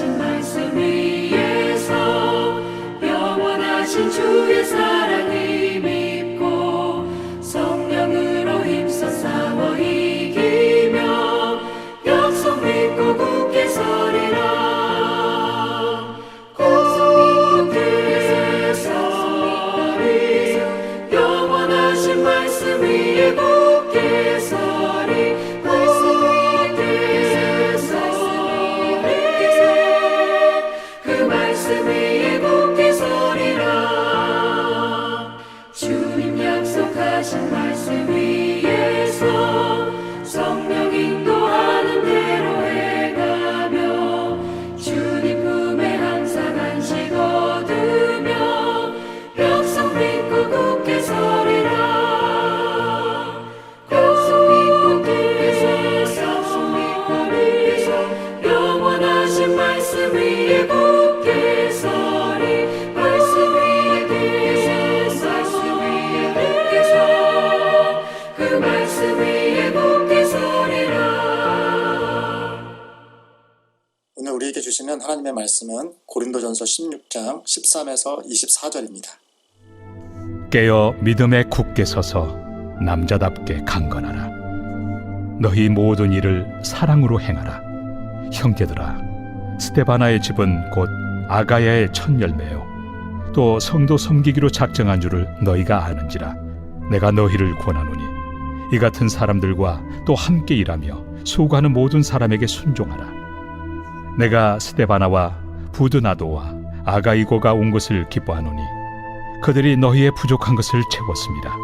약속하신 말씀 위에서 영원하신 주의 사랑 힘입고 성령으로 힘써 싸워 이기며 약속 믿고 굳게 서리라. 굳게 서리 영원하신 말씀 위에 굳게 서리. 굳게 서리 그 말씀 위에 굳게 서리라. 주님 약속하신 말씀 위에서 성령 인도하는 대로 행하며 주님 품에 항상 안식 얻으며 약속 믿고 굳게 서리라. 약속 믿고 굳게 서리 영원하신 말씀 위에 굳게 서리. 말씀 위에 굳게 서 그 말씀 위에 굳게 서리라. 오늘 우리에게 주시는 하나님의 말씀은 고린도전서 16장 13에서 24절입니다. 깨어 믿음에 굳게 서서 남자답게 강건하라. 너희 모든 일을 사랑으로 행하라. 형제들아, 스데바나의 집은 곧 아가야의 첫 열매요 또 성도 섬기기로 작정한 줄을 너희가 아는지라. 내가 너희를 권하노니 이 같은 사람들과 또 함께 일하며 수고하는 모든 사람에게 순종하라. 내가 스데바나와 부드나도와 아가이고가 온 것을 기뻐하노니 그들이 너희의 부족한 것을 채웠습니다.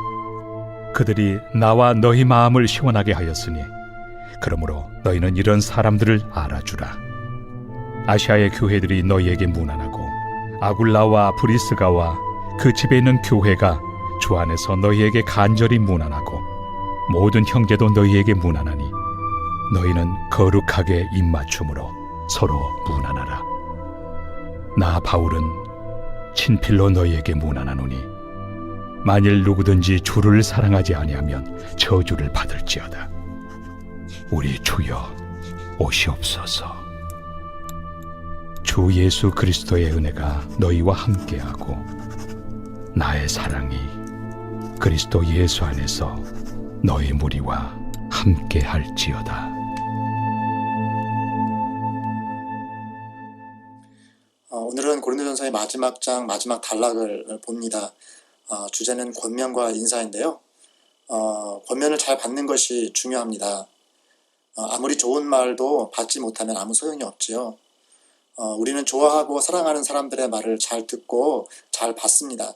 그들이 나와 너희 마음을 시원하게 하였으니 그러므로 너희는 이런 사람들을 알아주라. 아시아의 교회들이 너희에게 문안하고 아굴라와 브리스가와 그 집에 있는 교회가 주 안에서 너희에게 간절히 문안하고 모든 형제도 너희에게 문안하니 너희는 거룩하게 입맞춤으로 서로 문안하라. 나 바울은 친필로 너희에게 문안하노니 만일 누구든지 주를 사랑하지 아니하면 저주를 받을지어다. 우리 주여 오시옵소서. 주 예수 그리스도의 은혜가 너희와 함께하고 나의 사랑이 그리스도 예수 안에서 너희 무리와 함께할지어다. 오늘은 고린도전서의 마지막 장 마지막 단락을 봅니다. 주제는 권면과 인사인데요. 권면을 잘 받는 것이 중요합니다. 아무리 좋은 말도 받지 못하면 아무 소용이 없지요. 우리는 좋아하고 사랑하는 사람들의 말을 잘 듣고 잘 받습니다.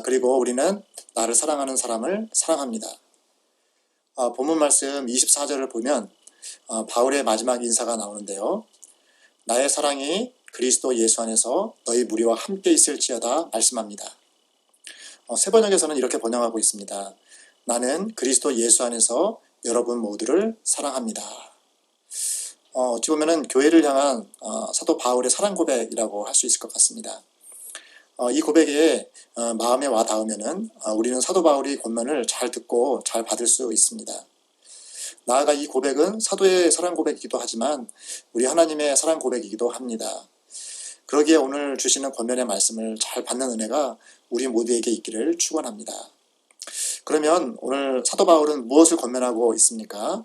그리고 우리는 나를 사랑하는 사람을 사랑합니다. 본문 말씀 24절을 보면 바울의 마지막 인사가 나오는데요. 나의 사랑이 그리스도 예수 안에서 너희 무리와 함께 있을지어다 말씀합니다. 새 번역에서는 이렇게 번역하고 있습니다. 나는 그리스도 예수 안에서 여러분 모두를 사랑합니다. 어찌 보면 교회를 향한 사도 바울의 사랑 고백이라고 할 수 있을 것 같습니다. 이 고백에 마음에 와 닿으면 우리는 사도 바울의 권면을 잘 듣고 잘 받을 수 있습니다. 나아가 이 고백은 사도의 사랑 고백이기도 하지만 우리 하나님의 사랑 고백이기도 합니다. 그러기에 오늘 주시는 권면의 말씀을 잘 받는 은혜가 우리 모두에게 있기를 축원합니다. 그러면 오늘 사도 바울은 무엇을 권면하고 있습니까?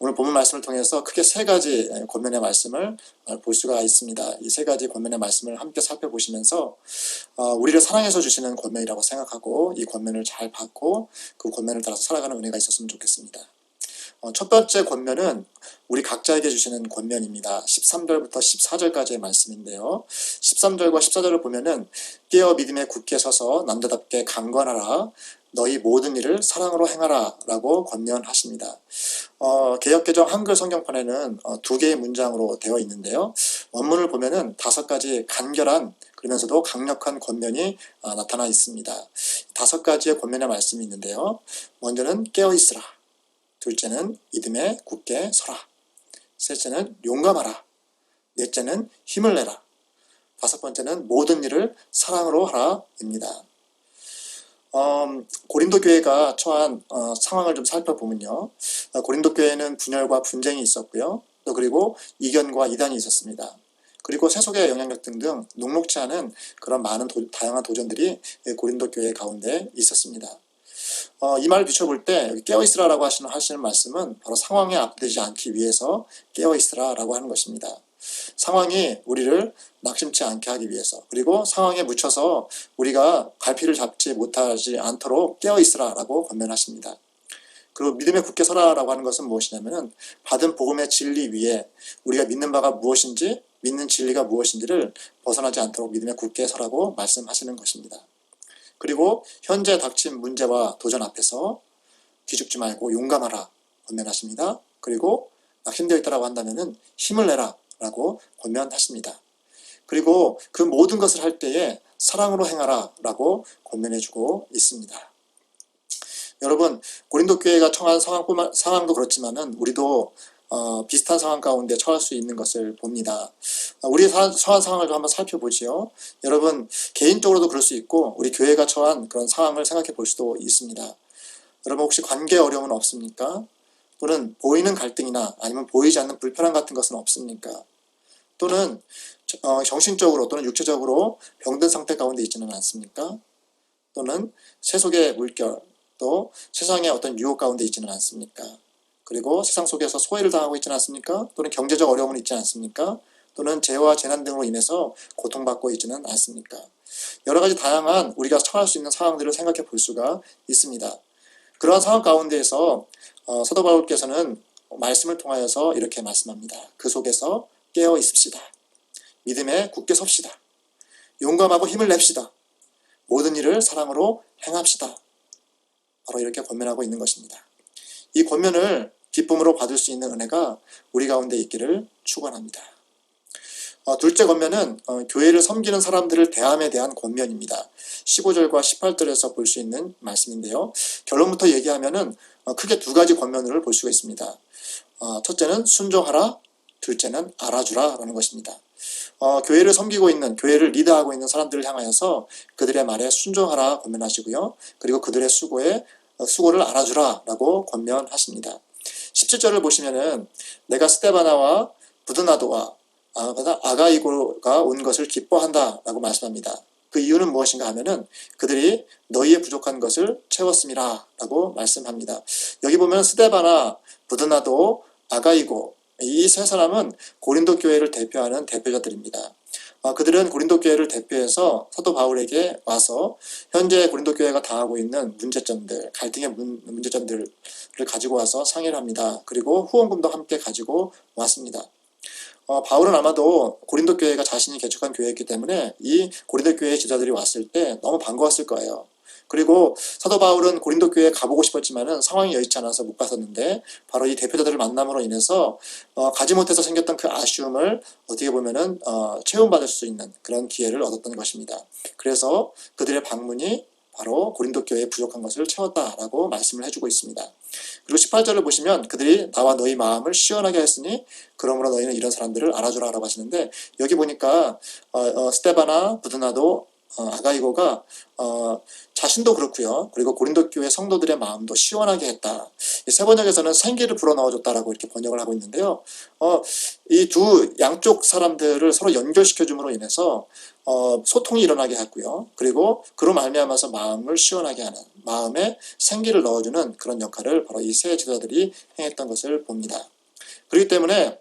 오늘 본문 말씀을 통해서 크게 세 가지 권면의 말씀을 볼 수가 있습니다. 이 세 가지 권면의 말씀을 함께 살펴보시면서 우리를 사랑해서 주시는 권면이라고 생각하고 이 권면을 잘 받고 그 권면을 따라서 살아가는 은혜가 있었으면 좋겠습니다. 첫 번째 권면은 우리 각자에게 주시는 권면입니다. 13절부터 14절까지의 말씀인데요. 13절과 14절을 보면은 깨어 믿음에 굳게 서서 남자답게 강건하라. 너희 모든 일을 사랑으로 행하라 라고 권면하십니다. 개역개정 한글 성경판에는 두 개의 문장으로 되어 있는데요. 원문을 보면은 5가지 간결한 그러면서도 강력한 권면이 나타나 있습니다. 5가지의 권면의 말씀이 있는데요. 먼저는 깨어 있으라. 둘째는 믿음에 굳게 서라. 셋째는 용감하라. 넷째는 힘을 내라. 5번째는 모든 일을 사랑으로 하라입니다. 고린도 교회가 처한 상황을 좀 살펴보면요. 고린도 교회는 분열과 분쟁이 있었고요. 또 그리고 이견과 이단이 있었습니다. 그리고 세속의 영향력 등등 녹록지 않은 그런 많은 다양한 도전들이 고린도 교회 가운데 있었습니다. 이 말을 비춰볼 때 깨어있으라라고 하시는 말씀은 바로 상황에 압되지 않기 위해서 깨어있으라라고 하는 것입니다. 상황이 우리를 낙심치 않게 하기 위해서, 그리고 상황에 묻혀서 우리가 갈피를 잡지 못하지 않도록 깨어있으라라고 권면하십니다. 그리고 믿음에 굳게 서라라고 하는 것은 무엇이냐면은 받은 복음의 진리 위에 우리가 믿는 바가 무엇인지, 믿는 진리가 무엇인지를 벗어나지 않도록 믿음에 굳게 서라고 말씀하시는 것입니다. 그리고 현재 닥친 문제와 도전 앞에서 기죽지 말고 용감하라 권면하십니다. 그리고 낙심되어 있다라고 한다면은 힘을 내라 라고 권면하십니다. 그리고 그 모든 것을 할 때에 사랑으로 행하라 라고 권면해주고 있습니다. 여러분, 고린도 교회가 처한 상황도 그렇지만은 우리도 비슷한 상황 가운데 처할 수 있는 것을 봅니다. 우리 처한 상황을 한번 살펴보지요. 여러분, 개인적으로도 그럴 수 있고 우리 교회가 처한 그런 상황을 생각해 볼 수도 있습니다. 여러분, 혹시 관계 어려움은 없습니까? 또는 보이는 갈등이나 아니면 보이지 않는 불편함 같은 것은 없습니까? 또는 정신적으로 또는 육체적으로 병든 상태 가운데 있지는 않습니까? 또는 세속의 물결, 또 세상의 어떤 유혹 가운데 있지는 않습니까? 그리고 세상 속에서 소외를 당하고 있지는 않습니까? 또는 경제적 어려움은 있지 않습니까? 또는 재해와 재난 등으로 인해서 고통받고 있지는 않습니까? 여러 가지 다양한 우리가 처할 수 있는 상황들을 생각해 볼 수가 있습니다. 그러한 상황 가운데에서 사도 바울께서는 말씀을 통하여서 이렇게 말씀합니다. 그 속에서 깨어 있읍시다. 믿음에 굳게 섭시다. 용감하고 힘을 냅시다. 모든 일을 사랑으로 행합시다. 바로 이렇게 권면하고 있는 것입니다. 이 권면을 기쁨으로 받을 수 있는 은혜가 우리 가운데 있기를 축원합니다. 둘째 권면은 교회를 섬기는 사람들을 대함에 대한 권면입니다. 15절과 18절에서 볼 수 있는 말씀인데요. 결론부터 얘기하면은 크게 두 가지 권면을 볼 수가 있습니다. 첫째는 순종하라, 둘째는 알아주라 라는 것입니다. 교회를 섬기고 있는, 교회를 리드하고 있는 사람들을 향하여서 그들의 말에 순종하라 권면하시고요. 그리고 그들의 수고를 알아주라 라고 권면하십니다. 17절을 보시면은 내가 스데바나와 부드나도와 아가이고가 온 것을 기뻐한다 라고 말씀합니다. 그 이유는 무엇인가 하면은 그들이 너희의 부족한 것을 채웠음이라 라고 말씀합니다. 여기 보면 스데바나, 부드나도, 아가이고 이 세 사람은 고린도 교회를 대표하는 대표자들입니다. 그들은 고린도 교회를 대표해서 사도 바울에게 와서 현재 고린도 교회가 당하고 있는 문제점들, 갈등의 문제점들을 가지고 와서 상의를 합니다. 그리고 후원금도 함께 가지고 왔습니다. 바울은 아마도 고린도 교회가 자신이 개척한 교회였기 때문에 이 고린도 교회의 지도자들이 왔을 때 너무 반가웠을 거예요. 그리고 사도 바울은 고린도 교회에 가보고 싶었지만은 상황이 여의치 않아서 못 갔었는데 바로 이 대표자들을 만남으로 인해서 가지 못해서 생겼던 그 아쉬움을 어떻게 보면은 체험받을 수 있는 그런 기회를 얻었던 것입니다. 그래서 그들의 방문이 바로 고린도 교회의 부족한 것을 채웠다라고 말씀을 해주고 있습니다. 그리고 18절을 보시면 그들이 나와 너희 마음을 시원하게 했으니 그러므로 너희는 이런 사람들을 알아주라 라고 하시는데 여기 보니까 스데바나, 부드나도, 아가이고가 자신도 그렇고요. 그리고 고린도 교회 성도들의 마음도 시원하게 했다. 세 번역에서는 생기를 불어넣어줬다라고 이렇게 번역을 하고 있는데요. 이 두 양쪽 사람들을 서로 연결시켜줌으로 인해서 소통이 일어나게 했고요. 그리고 그로 말미암아서 마음을 시원하게 하는, 마음에 생기를 넣어주는 그런 역할을 바로 이 세 지도자들이 행했던 것을 봅니다. 그렇기 때문에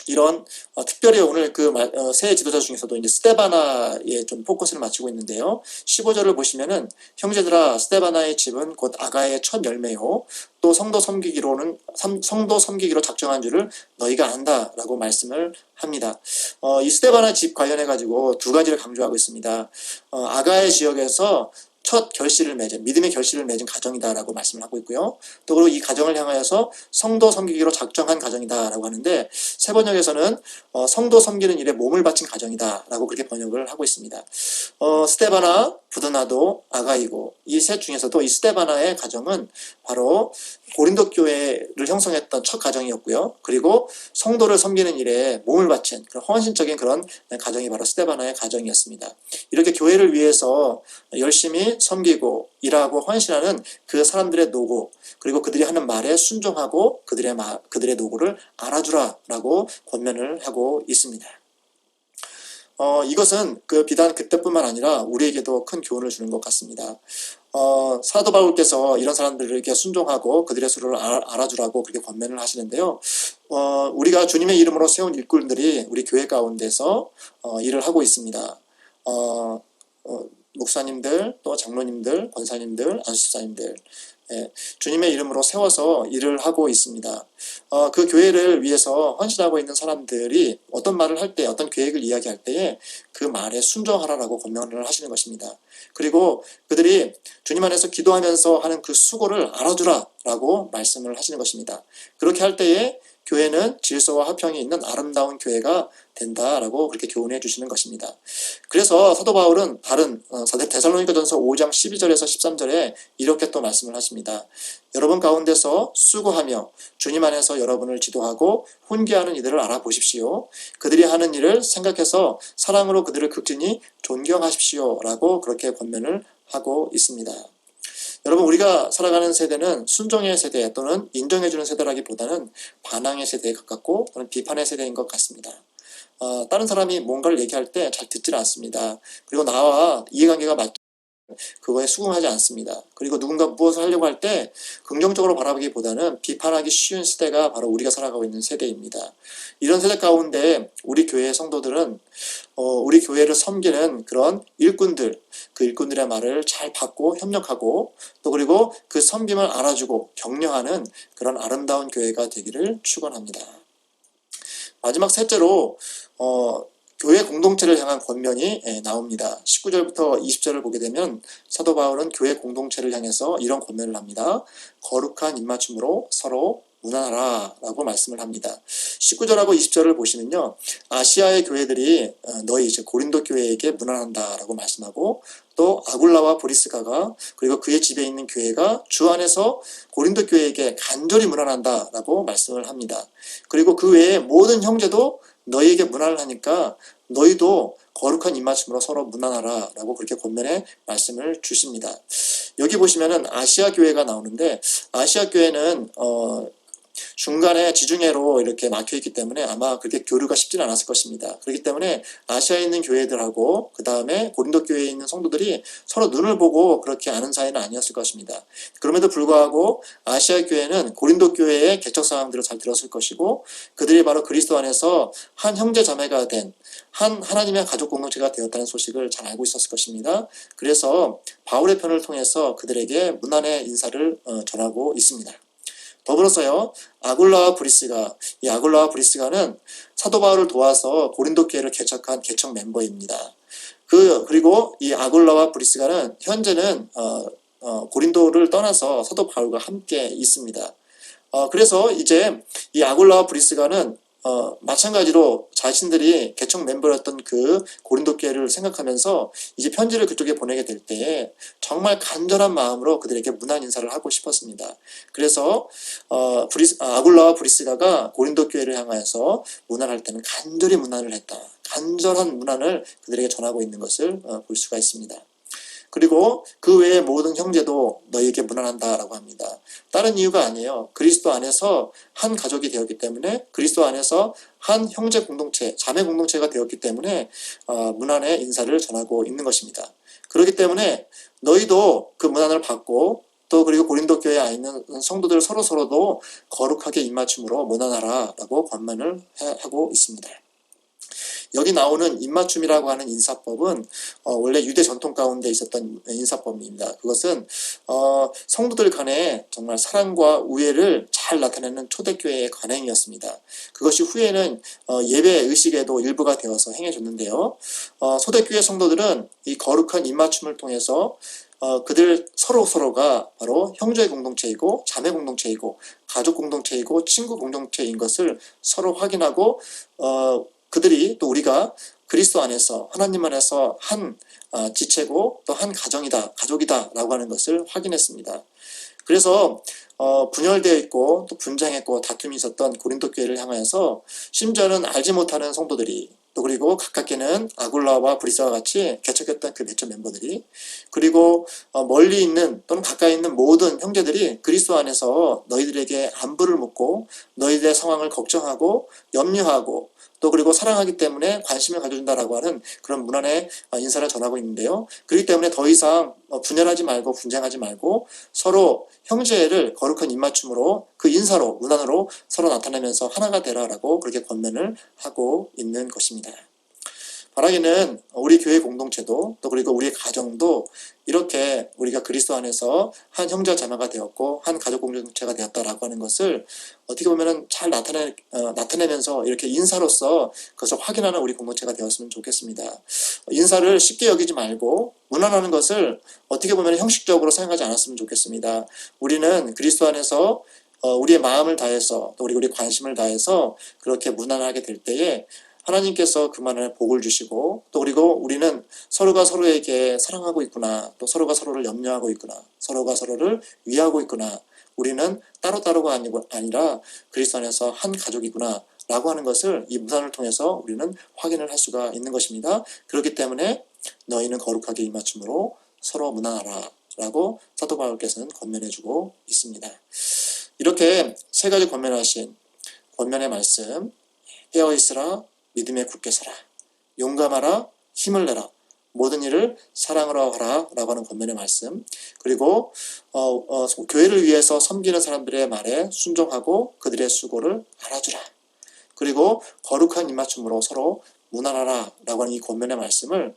이런 특별히 오늘 그 세 지도자 중에서도 이제 스데바나에 좀 포커스를 맞추고 있는데요. 15절을 보시면은 형제들아 스데바나의 집은 곧 아가의 첫 열매요. 또 성도 섬기기로 작정한 줄을 너희가 안다라고 말씀을 합니다. 이 스데바나 집 관련해 가지고 두 가지를 강조하고 있습니다. 아가의 지역에서 첫 결실을 맺은, 믿음의 결실을 맺은 가정이다라고 말씀을 하고 있고요. 또 그리고 이 가정을 향하여서 성도 섬기기로 작정한 가정이다라고 하는데 세 번역에서는 성도 섬기는 일에 몸을 바친 가정이다라고 그렇게 번역을 하고 있습니다. 스데바나, 부드나도, 아가이고 이 셋 중에서도 이 스데바나의 가정은 바로 고린도 교회를 형성했던 첫 가정이었고요. 그리고 성도를 섬기는 일에 몸을 바친 그런 헌신적인 그런 가정이 바로 스데바나의 가정이었습니다. 이렇게 교회를 위해서 열심히 섬기고 일하고 헌신하는 그 사람들의 노고, 그리고 그들이 하는 말에 순종하고 그들의 노고를 알아주라라고 권면을 하고 있습니다. 이것은 비단 그때뿐만 아니라 우리에게도 큰 교훈을 주는 것 같습니다. 사도 바울께서 이런 사람들에게 순종하고 그들의 수를 알아주라고 그렇게 권면을 하시는데요. 우리가 주님의 이름으로 세운 일꾼들이 우리 교회 가운데서 일을 하고 있습니다. 목사님들, 또 장로님들, 권사님들, 안수사님들, 주님의 이름으로 세워서 일을 하고 있습니다. 그 교회를 위해서 헌신하고 있는 사람들이 어떤 말을 할 때, 어떤 계획을 이야기할 때에 그 말에 순종하라라고 권면을 하시는 것입니다. 그리고 그들이 주님 안에서 기도하면서 하는 그 수고를 알아주라라고 말씀을 하시는 것입니다. 그렇게 할 때에 교회는 질서와 화평이 있는 아름다운 교회가 된다라고 그렇게 교훈해 주시는 것입니다. 그래서 사도 바울은 다른 데살로니가전서 5장 12절에서 13절에 이렇게 또 말씀을 하십니다. 여러분 가운데서 수고하며 주님 안에서 여러분을 지도하고 훈계하는 이들을 알아보십시오. 그들이 하는 일을 생각해서 사랑으로 그들을 극진히 존경하십시오 라고 그렇게 권면을 하고 있습니다. 여러분, 우리가 살아가는 세대는 순종의 세대 또는 인정해주는 세대라기보다는 반항의 세대에 가깝고 또는 비판의 세대인 것 같습니다. 다른 사람이 뭔가를 얘기할 때 잘 듣질 않습니다. 그리고 나와 이해관계가 맞지 그거에 수긍하지 않습니다. 그리고 누군가 무엇을 하려고 할 때 긍정적으로 바라보기보다는 비판하기 쉬운 시대가 바로 우리가 살아가고 있는 세대입니다. 이런 세대 가운데 우리 교회의 성도들은 우리 교회를 섬기는 그런 일꾼들, 그 일꾼들의 말을 잘 받고 협력하고 또 그리고 그 섬김을 알아주고 격려하는 그런 아름다운 교회가 되기를 축원합니다. 마지막 셋째로 교회 공동체를 향한 권면이 나옵니다. 19절부터 20절을 보게 되면 사도 바울은 교회 공동체를 향해서 이런 권면을 합니다. 거룩한 입맞춤으로 서로 문안하라 라고 말씀을 합니다. 19절하고 20절을 보시면요, 아시아의 교회들이 너희 이제 고린도 교회에게 문안한다 라고 말씀하고, 또 아굴라와 브리스가가 그리고 그의 집에 있는 교회가 주 안에서 고린도 교회에게 간절히 문안한다 라고 말씀을 합니다. 그리고 그 외에 모든 형제도 너희에게 문안을 하니까 너희도 거룩한 입맞춤으로 서로 문안하라 라고 그렇게 권면의 말씀을 주십니다. 여기 보시면은 아시아 교회가 나오는데, 아시아 교회는 중간에 지중해로 이렇게 막혀있기 때문에 아마 그렇게 교류가 쉽지는 않았을 것입니다. 그렇기 때문에 아시아에 있는 교회들하고 그 다음에 고린도 교회에 있는 성도들이 서로 눈을 보고 그렇게 아는 사이는 아니었을 것입니다. 그럼에도 불구하고 아시아 교회는 고린도 교회의 개척 사항들을 잘 들었을 것이고, 그들이 바로 그리스도 안에서 한 형제 자매가 된 한 하나님의 가족 공동체가 되었다는 소식을 잘 알고 있었을 것입니다. 그래서 바울의 편을 통해서 그들에게 문안의 인사를 전하고 있습니다. 더불어서요, 아굴라와 브리스가는 사도 바울을 도와서 고린도 교회를 개척한 개척 멤버입니다. 그리고 이 아굴라와 브리스가는 현재는 고린도를 떠나서 사도 바울과 함께 있습니다. 그래서 이제 이 아굴라와 브리스가는 마찬가지로 자신들이 개척 멤버였던 그 고린도 교회를 생각하면서 이제 편지를 그쪽에 보내게 될 때에 정말 간절한 마음으로 그들에게 문안 인사를 하고 싶었습니다. 그래서 아굴라와 브리스가가 고린도 교회를 향하여서 문안할 때는 간절히 문안을 했다. 간절한 문안을 그들에게 전하고 있는 것을 볼 수가 있습니다. 그리고 그 외의 모든 형제도 너희에게 문안한다라고 합니다. 다른 이유가 아니에요. 그리스도 안에서 한 가족이 되었기 때문에, 그리스도 안에서 한 형제 공동체, 자매 공동체가 되었기 때문에 문안의 인사를 전하고 있는 것입니다. 그렇기 때문에 너희도 그 문안을 받고 또 그리고 고린도 교회에 있는 성도들 서로도 거룩하게 입맞춤으로 문안하라라고 권면을 하고 있습니다. 여기 나오는 입맞춤이라고 하는 인사법은 원래 유대 전통 가운데 있었던 인사법입니다. 그것은 성도들 간에 정말 사랑과 우애를 잘 나타내는 초대교회의 관행이었습니다. 그것이 후에는 예배 의식에도 일부가 되어서 행해졌는데요. 초대교회 성도들은 이 거룩한 입맞춤을 통해서 그들 서로가 바로 형제 공동체이고 자매 공동체이고 가족 공동체이고 친구 공동체인 것을 서로 확인하고 그들이 또 우리가 그리스도 안에서 하나님 안에서 한 지체고 또 한 가족이다 라고 하는 것을 확인했습니다. 그래서 분열되어 있고 또 분쟁했고 다툼이 있었던 고린도 교회를 향하여서 심지어는 알지 못하는 성도들이, 또 그리고 가깝게는 아굴라와 브리스와 같이 개척했던 그 몇몇 멤버들이, 그리고 멀리 있는 또는 가까이 있는 모든 형제들이 그리스도 안에서 너희들에게 안부를 묻고 너희들의 상황을 걱정하고 염려하고 또 그리고 사랑하기 때문에 관심을 가져준다라고 하는 그런 문안의 인사를 전하고 있는데요. 그렇기 때문에 더 이상 분열하지 말고 분쟁하지 말고 서로 형제를 거룩한 입맞춤으로 그 인사로 문안으로 서로 나타내면서 하나가 되라라고 그렇게 권면을 하고 있는 것입니다. 바라기는 우리 교회 공동체도 또 그리고 우리의 가정도 이렇게 우리가 그리스도 안에서 한 형제 자매가 되었고 한 가족 공동체가 되었다라고 하는 것을 어떻게 보면은 잘 나타내면서 이렇게 인사로서 그것을 확인하는 우리 공동체가 되었으면 좋겠습니다. 인사를 쉽게 여기지 말고 문안하는 것을 어떻게 보면 형식적으로 사용하지 않았으면 좋겠습니다. 우리는 그리스도 안에서 우리의 마음을 다해서 또 우리 관심을 다해서 그렇게 문안하게 될 때에 하나님께서 그만을 복을 주시고 또 그리고 우리는 서로가 서로에게 사랑하고 있구나, 또 서로가 서로를 염려하고 있구나, 서로가 서로를 위하고 있구나, 우리는 따로따로가 아니라 그리스도 안에서 한 가족이구나 라고 하는 것을 이 문안을 통해서 우리는 확인을 할 수가 있는 것입니다. 그렇기 때문에 너희는 거룩하게 입맞춤으로 서로 문안하라 라고 사도 바울께서는 권면해 주고 있습니다. 이렇게 세 가지 권면하신 권면의 말씀, 깨어있으라, 믿음에 굳게 서라, 용감하라, 힘을 내라, 모든 일을 사랑으로 하라 라고 하는 권면의 말씀, 그리고 교회를 위해서 섬기는 사람들의 말에 순종하고 그들의 수고를 알아주라, 그리고 거룩한 입맞춤으로 서로 문안하라 라고 하는 이 권면의 말씀을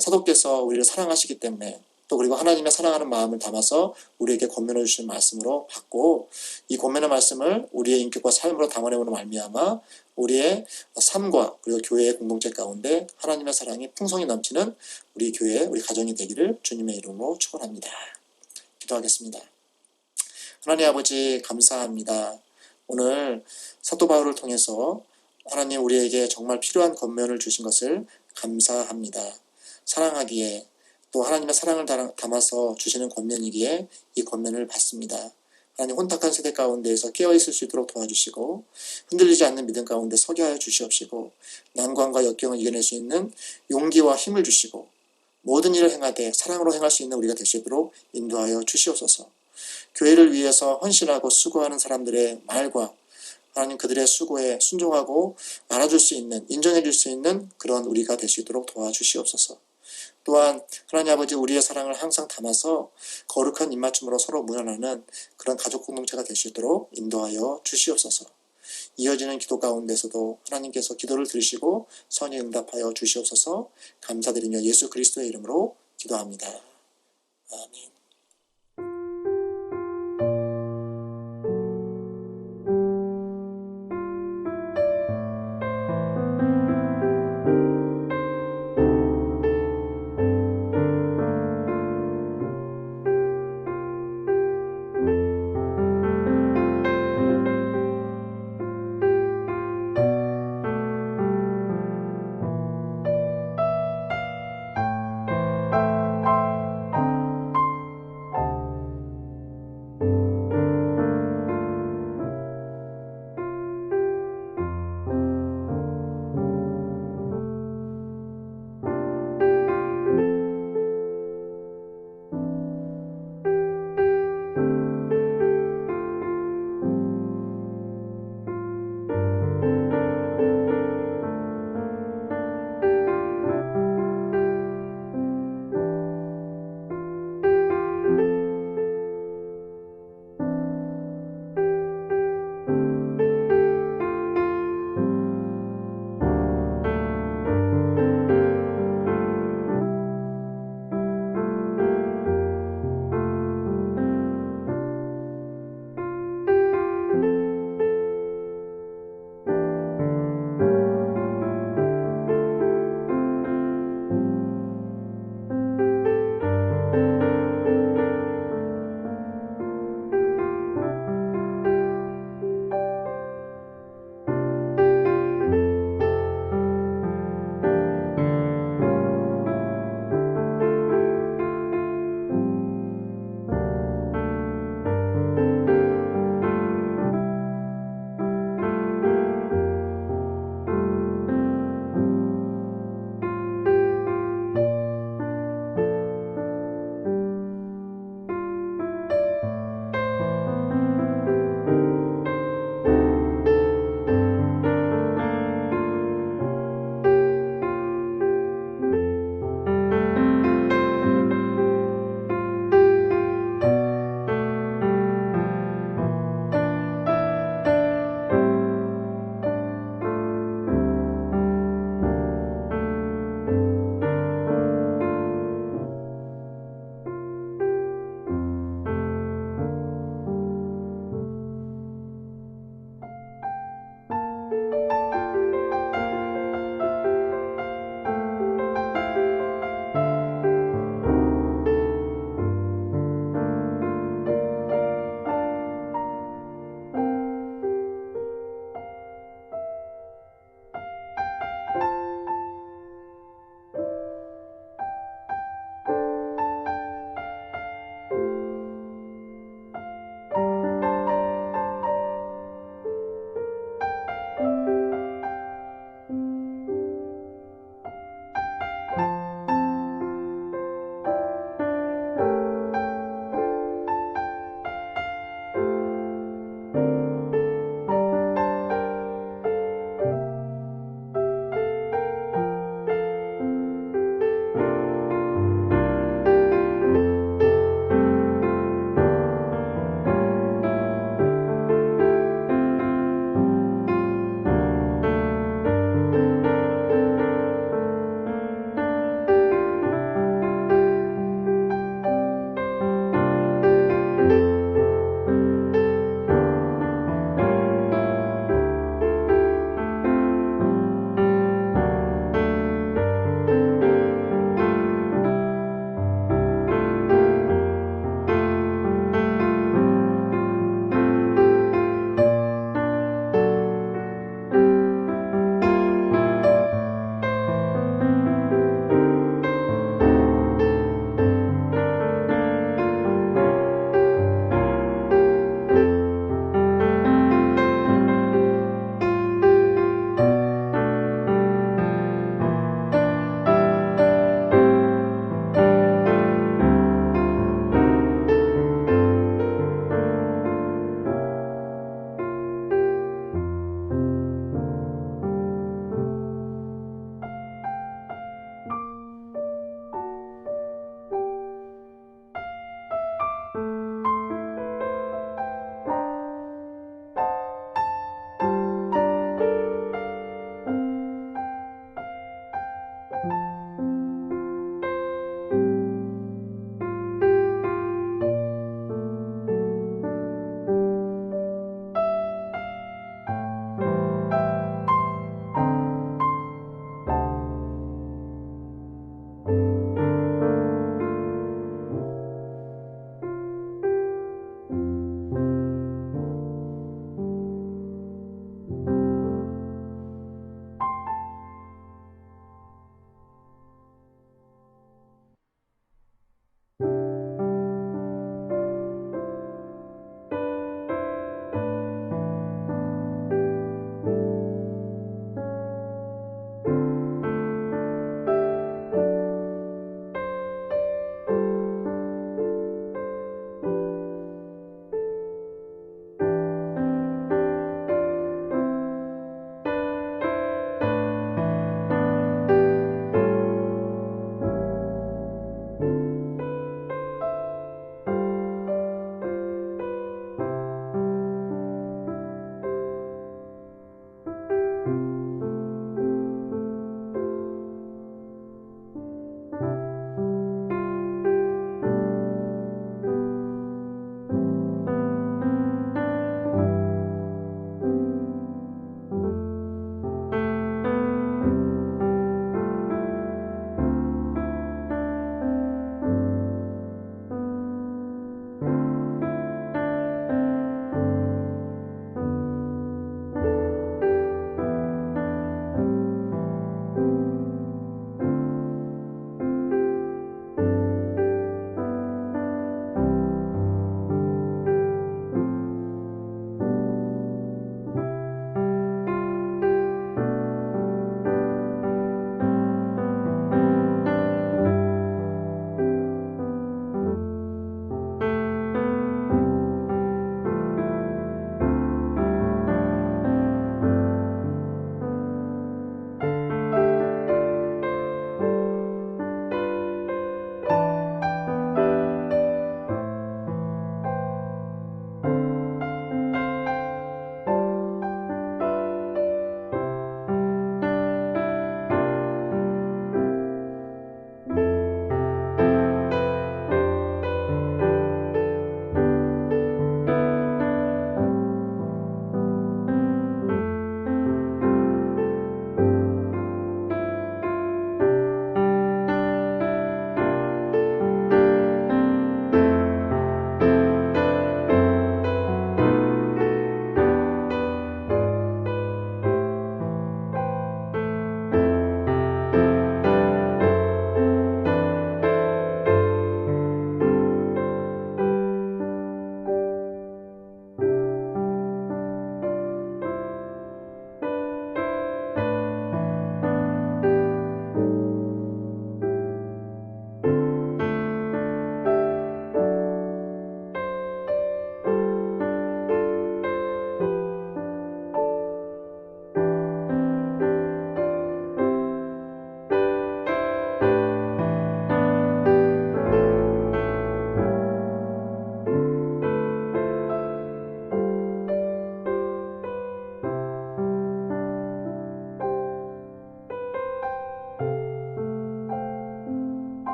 사도께서 우리를 사랑하시기 때문에 또 그리고 하나님의 사랑하는 마음을 담아서 우리에게 권면해 주신 말씀으로 받고 이 권면의 말씀을 우리의 인격과 삶으로 담아내므로 말미암아 우리의 삶과 그리고 교회의 공동체 가운데 하나님의 사랑이 풍성히 넘치는 우리 교회, 우리 가정이 되기를 주님의 이름으로 축원합니다. 기도하겠습니다. 하나님 아버지 감사합니다. 오늘 사도 바울을 통해서 하나님 우리에게 정말 필요한 권면을 주신 것을 감사합니다. 사랑하기에 또 하나님의 사랑을 담아서 주시는 권면이기에 이 권면을 받습니다. 하나님 혼탁한 세대 가운데에서 깨어있을 수 있도록 도와주시고 흔들리지 않는 믿음 가운데 서게 하여 주시옵시고 난관과 역경을 이겨낼 수 있는 용기와 힘을 주시고 모든 일을 행하되 사랑으로 행할 수 있는 우리가 될 수 있도록 인도하여 주시옵소서. 교회를 위해서 헌신하고 수고하는 사람들의 말과 하나님 그들의 수고에 순종하고 알아줄 수 있는, 인정해 줄 수 있는 그런 우리가 될 수 있도록 도와주시옵소서. 또한 하나님 아버지 우리의 사랑을 항상 담아서 거룩한 입맞춤으로 서로 문안하는 그런 가족 공동체가 될 수 있도록 인도하여 주시옵소서. 이어지는 기도 가운데서도 하나님께서 기도를 들으시고 선히 응답하여 주시옵소서. 감사드리며 예수 그리스도의 이름으로 기도합니다. 아멘.